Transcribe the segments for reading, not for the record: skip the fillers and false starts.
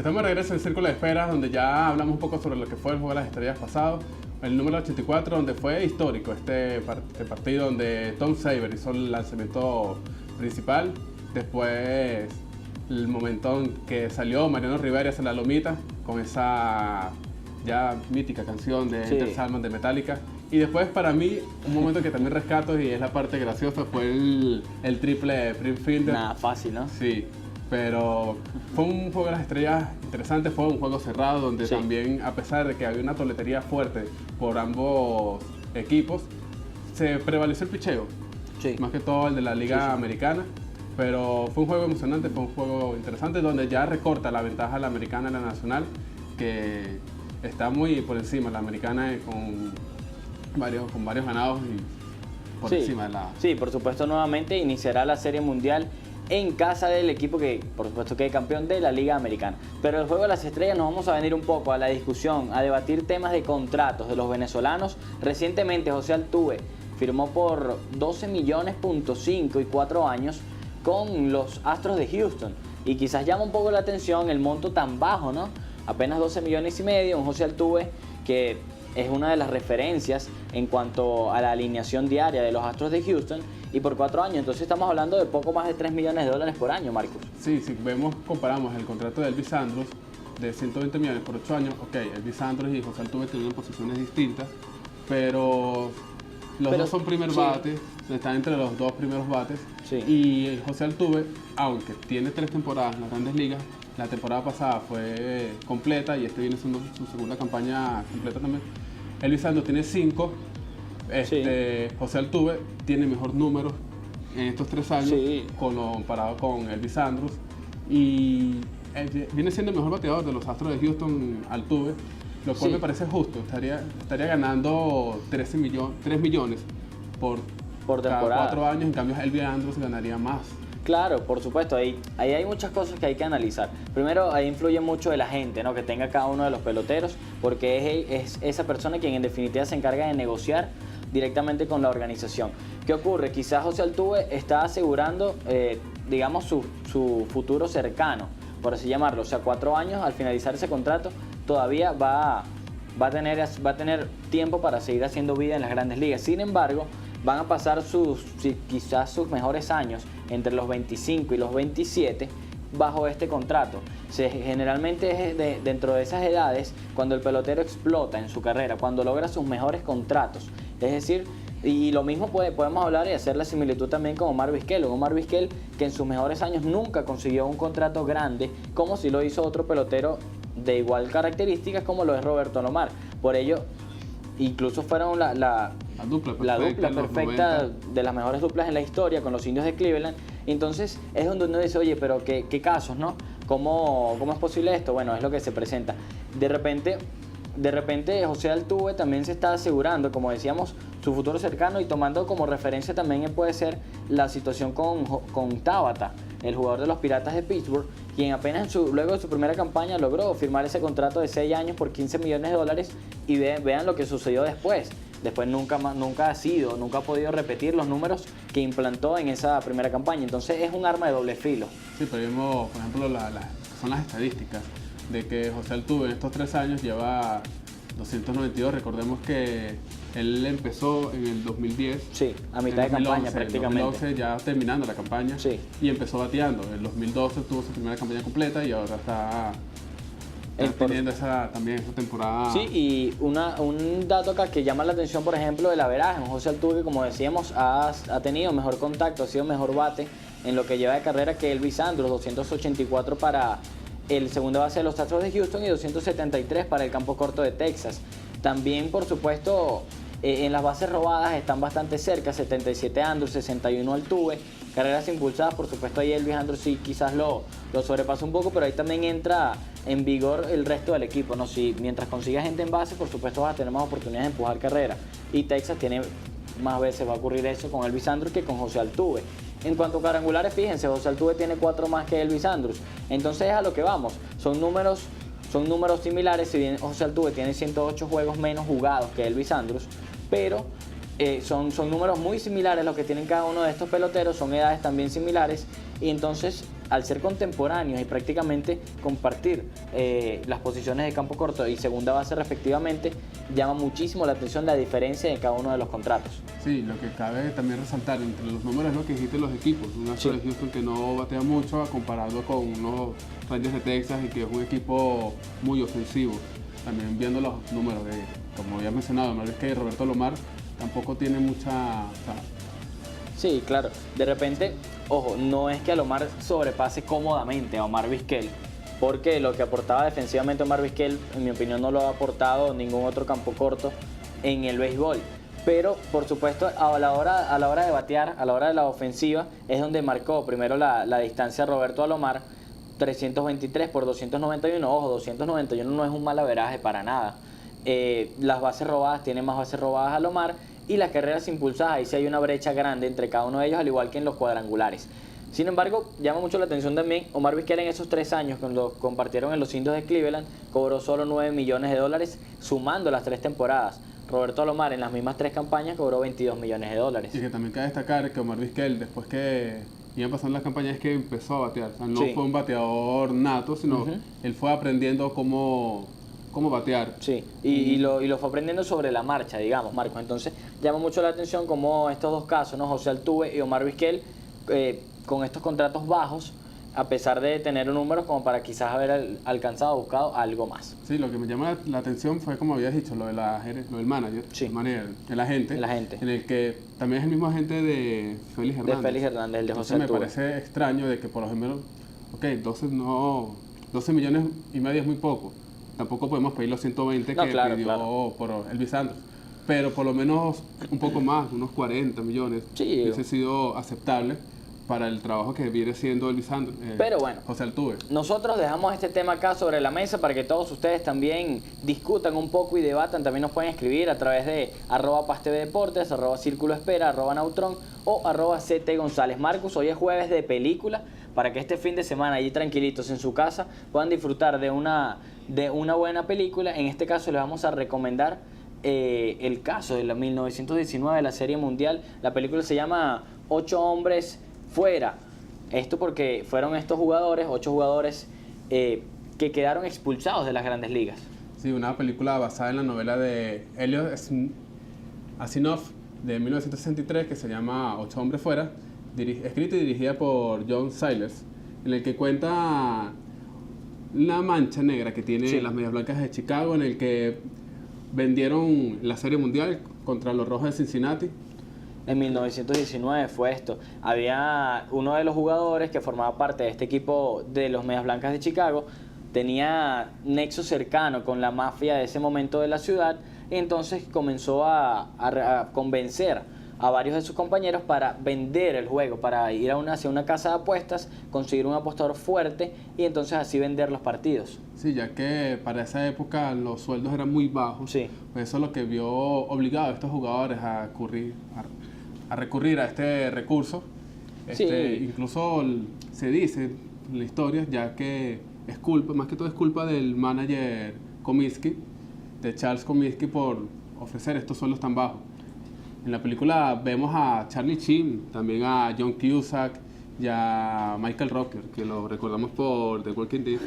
Estamos de regreso en Círculo de Espera, donde ya hablamos un poco sobre lo que fue el Juego de las Estrellas pasado. El número 84, donde fue histórico este partido, donde Tom Seaver hizo el lanzamiento principal. Después, el momento en que salió Mariano Rivera hacia la lomita, con esa ya mítica canción de Enter Sandman de Metallica. Y después, para mí, un momento que también rescato y es la parte graciosa fue el triple de Prince Fielder. Nada fácil, ¿no? Sí, pero fue un Juego de las Estrellas interesante, fue un juego cerrado donde también, a pesar de que había una toletería fuerte por ambos equipos, se prevaleció el picheo, más que todo el de la Liga Americana. Pero fue un juego emocionante, fue un juego interesante donde ya recorta la ventaja la americana y la nacional, que está muy por encima, la americana con varios ganados y por encima de la... Sí, por supuesto, nuevamente iniciará la Serie Mundial en casa del equipo que, por supuesto, quede campeón de la Liga Americana. Pero el Juego de las Estrellas nos vamos a venir un poco a la discusión, a debatir temas de contratos de los venezolanos. Recientemente José Altuve firmó por 12 millones y 4 años con los Astros de Houston. Y quizás llama un poco la atención el monto tan bajo, ¿no? Apenas 12 millones y medio, un José Altuve que es una de las referencias en cuanto a la alineación diaria de los Astros de Houston, y por 4 años. Entonces estamos hablando de poco más de 3 millones de dólares por año, Marcos. Sí, si comparamos el contrato de Elvis Andrus de 120 millones por 8 años, ok, Elvis Andrus y José Altuve tienen posiciones distintas, pero los dos son primer bate, están entre los dos primeros bates. Y José Altuve, aunque tiene 3 temporadas en las Grandes Ligas, la temporada pasada fue completa y este viene siendo su segunda campaña completa también. Elvis Andrus tiene 5. José Altuve tiene mejor número en estos 3 años comparado con Elvis Andrus, y viene siendo el mejor bateador de los Astros de Houston, Altuve, lo cual me parece justo. Estaría ganando 3 millones por temporada. 4 años, en cambio Elvis Andrus ganaría más. Claro, por supuesto, ahí hay muchas cosas que hay que analizar. Primero, ahí influye mucho el agente, ¿no?, que tenga cada uno de los peloteros, porque es esa persona quien en definitiva se encarga de negociar directamente con la organización. ¿Qué ocurre? Quizás José Altuve está asegurando, digamos, su futuro cercano, por así llamarlo. O sea, 4 años, al finalizar ese contrato, todavía va a tener tiempo para seguir haciendo vida en las Grandes Ligas. Sin embargo, van a pasar quizás sus mejores años entre los 25 y los 27 bajo este contrato. Generalmente es dentro de esas edades cuando el pelotero explota en su carrera, cuando logra sus mejores contratos. Es decir, y lo mismo podemos hablar y hacer la similitud también con Omar Vizquel. Omar Vizquel, que en sus mejores años nunca consiguió un contrato grande, como si lo hizo otro pelotero de igual características como lo es Roberto Alomar. Por ello, incluso fueron la dupla perfecta de las mejores duplas en la historia con los Indios de Cleveland. Entonces es donde uno dice, oye, pero qué casos, ¿no? ¿Cómo es posible esto? Bueno, es lo que se presenta. De repente José Altuve también se está asegurando, como decíamos, su futuro cercano, y tomando como referencia también puede ser la situación con Tabata, el jugador de los Piratas de Pittsburgh, quien apenas luego de su primera campaña logró firmar ese contrato de 6 años por 15 millones de dólares, y vean lo que sucedió después. Después nunca ha podido repetir los números que implantó en esa primera campaña. Entonces es un arma de doble filo. Sí, pero vimos, por ejemplo, son las estadísticas de que José Altuve en estos 3 años lleva 292. Recordemos que él empezó en el 2010. Sí, a mitad de campaña prácticamente. En 2011 ya terminando la campaña. Sí. Y empezó bateando. En el 2012 tuvo su primera campaña completa y ahora está teniendo esa temporada. Sí, y un dato acá que llama la atención, por ejemplo, el averaje. José Altuve, como decíamos, ha tenido mejor contacto, ha sido mejor bate en lo que lleva de carrera que Elvis Andrus. 284 para el segundo base de los Astros de Houston y 273 para el campo corto de Texas. También, por supuesto, en las bases robadas están bastante cerca, 77 Andrus, 61 Altuve. Carreras impulsadas, por supuesto, ahí Elvis Andrus sí quizás lo sobrepasa un poco, pero ahí también entra en vigor el resto del equipo, ¿no? Si mientras consiga gente en base, por supuesto vas a tener más oportunidades de empujar carrera. Y Texas tiene más veces, va a ocurrir eso con Elvis Andrus que con José Altuve. En cuanto a cuadrangulares, fíjense, José Altuve tiene 4 más que Elvis Andrus. Entonces es a lo que vamos. Son números similares, si bien José Altuve tiene 108 juegos menos jugados que Elvis Andrus, pero son números muy similares los que tienen cada uno de estos peloteros, son edades también similares, y entonces al ser contemporáneos y prácticamente compartir las posiciones de campo corto y segunda base respectivamente, llama muchísimo la atención la diferencia de cada uno de los contratos. Sí, lo que cabe también resaltar entre los números es lo que dijiste los equipos. Un Astros de Houston que no batea mucho comparado con unos Rangers de Texas y que es un equipo muy ofensivo. También viendo los números de, como ya mencionado, Marvis Kay y Roberto Alomar, tampoco tiene mucha... Sí, claro. De repente, ojo, no es que Alomar sobrepase cómodamente a Omar Vizquel, porque lo que aportaba defensivamente Omar Vizquel, en mi opinión, no lo ha aportado ningún otro campo corto en el béisbol. Pero, por supuesto, a la hora de batear, a la hora de la ofensiva, es donde marcó primero la distancia Roberto Alomar, 323 por 291. Ojo, 291 no es un mal averaje para nada. Las bases robadas, tiene más bases robadas Alomar, y las carreras impulsadas, ahí sí hay una brecha grande entre cada uno de ellos, al igual que en los cuadrangulares. Sin embargo, llama mucho la atención también, Omar Vizquel en esos 3 años, cuando compartieron en los Indios de Cleveland, cobró solo $9 millones, sumando las 3 temporadas. Roberto Alomar en las mismas 3 campañas cobró $22 millones. Y que también cabe destacar que Omar Vizquel, después que iban pasando las campañas, es que empezó a batear. O sea, no fue un bateador nato, sino él fue aprendiendo cómo batear. Sí, y lo fue aprendiendo sobre la marcha, digamos, Marcos. Entonces, llama mucho la atención cómo estos dos casos, ¿no? José Altuve y Omar Vizquel, con estos contratos bajos, a pesar de tener números como para quizás haber alcanzado, buscado algo más. Sí, lo que me llama la atención fue, como habías dicho, lo del manager, el agente, en el que también es el mismo agente de Félix Hernández. De Félix Hernández, el de José Altuve. Me parece extraño de que por lo menos, 12 millones y medio es muy poco. Tampoco podemos pedir los 120 que pidió por Elvis Andrus. Pero por lo menos un poco más, unos 40 millones, hubiese sido aceptable para el trabajo que viene siendo Elvis Andrus, pero bueno, José Altuve. Nosotros dejamos este tema acá sobre la mesa para que todos ustedes también discutan un poco y debatan. También nos pueden escribir a través de @PazTVDeportes, @Círculo Espera, @Nautrón o @CT González. Marcus, hoy es jueves de película, para que este fin de semana allí tranquilitos en su casa puedan disfrutar de una buena película. En este caso les vamos a recomendar el caso de la 1919 de la Serie Mundial. La película se llama 8 hombres fuera. Esto porque fueron estos jugadores, 8 jugadores que quedaron expulsados de las Grandes Ligas. Sí, una película basada en la novela de Elliot Asimov de 1963 que se llama 8 hombres fuera, escrita y dirigida por John Sayles, en el que cuenta la mancha negra que tiene las Medias Blancas de Chicago, en el que vendieron la Serie Mundial contra los Rojos de Cincinnati. En 1919 fue esto. Había uno de los jugadores que formaba parte de este equipo de los Medias Blancas de Chicago, tenía nexo cercano con la mafia de ese momento de la ciudad, y entonces comenzó a convencer a varios de sus compañeros para vender el juego, para ir hacia una casa de apuestas, conseguir un apostador fuerte y entonces así vender los partidos. Sí, ya que para esa época los sueldos eran muy bajos, pues eso es lo que vio obligado a estos jugadores a recurrir a este recurso. Incluso se dice en la historia, ya que es culpa, más que todo es culpa del manager Comiskey, de Charles Comiskey, por ofrecer estos sueldos tan bajos. En la película vemos a Charlie Sheen, también a John Cusack y a Michael Rooker, que lo recordamos por The Walking Dead.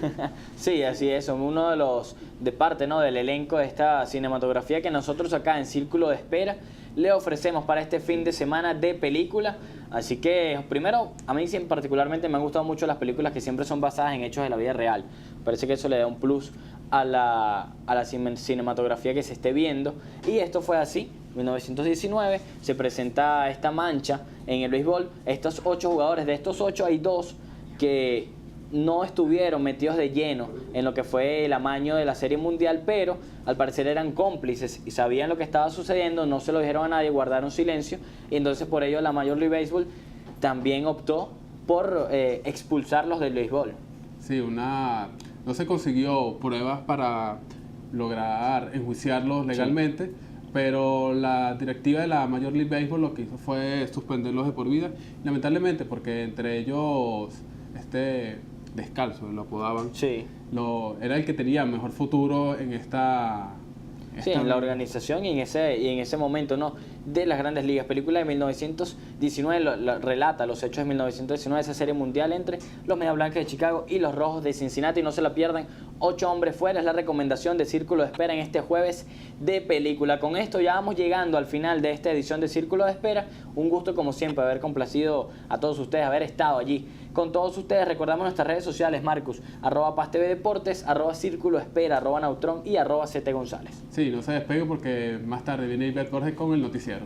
Sí, así es, son uno de parte, ¿no?, del elenco de esta cinematografía que nosotros acá en Círculo de Espera le ofrecemos para este fin de semana de película. Así que, primero, a mí particularmente me han gustado mucho las películas que siempre son basadas en hechos de la vida real. Parece que eso le da un plus a la cinematografía que se esté viendo, y esto fue así. 1919 se presenta esta mancha en el béisbol. Estos 8 jugadores, de estos 8 hay 2 que no estuvieron metidos de lleno en lo que fue el amaño de la Serie Mundial, pero al parecer eran cómplices y sabían lo que estaba sucediendo, no se lo dijeron a nadie, guardaron silencio, y entonces por ello la Major League Baseball también optó por expulsarlos del béisbol. Sí, no se consiguió pruebas para lograr enjuiciarlos legalmente, pero la directiva de la Major League Baseball lo que hizo fue suspenderlos de por vida, lamentablemente, porque entre ellos Descalzo, lo apodaban, era el que tenía mejor futuro en Sí, en la organización y en ese momento, ¿no? De las grandes ligas. Película de 1919 relata los hechos de 1919, esa serie mundial entre los Medias Blancas de Chicago y los Rojos de Cincinnati. No se la pierdan. 8 hombres fuera es la recomendación de Círculo de Espera en este jueves de película. Con esto ya vamos llegando al final de esta edición de Círculo de Espera. Un gusto como siempre haber complacido a todos ustedes, haber estado allí con todos ustedes. Recordamos nuestras redes sociales, Marcus, @PazTV Deportes, @Círculo de Espera, @Nautrón y @CT González. Sí, no se despegue porque más tarde viene Ivette Borges con el noticiero.